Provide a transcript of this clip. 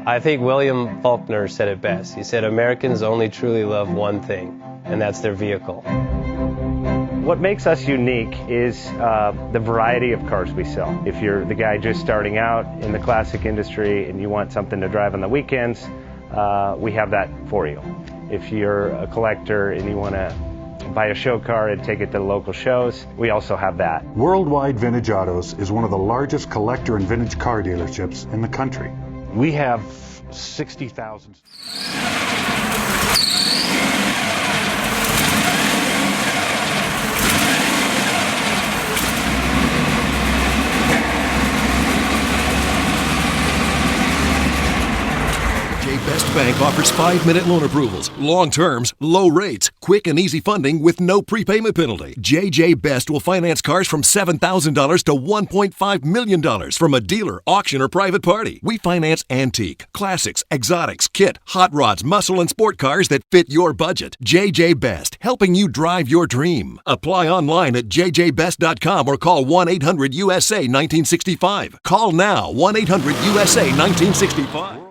I think William Faulkner said it best. He said, Americans only truly love one thing, and that's their vehicle. What makes us unique is the variety of cars we sell. If you're the guy just starting out in the classic industry and you want something to drive on the weekends, we have that for you. If you're a collector and you want to buy a show car and take it to the local shows, we also have that. Worldwide Vintage Autos is one of the largest collector and vintage car dealerships in the country. We have 60,000. Best Bank offers 5-minute loan approvals, long terms, low rates, quick and easy funding with no prepayment penalty. JJ Best will finance cars from $7,000 to $1.5 million from a dealer, auction, or private party. We finance antique, classics, exotics, kit, hot rods, muscle, and sport cars that fit your budget. JJ Best, helping you drive your dream. Apply online at jjbest.com or call 1-800-USA-1965. Call now, 1-800-USA-1965.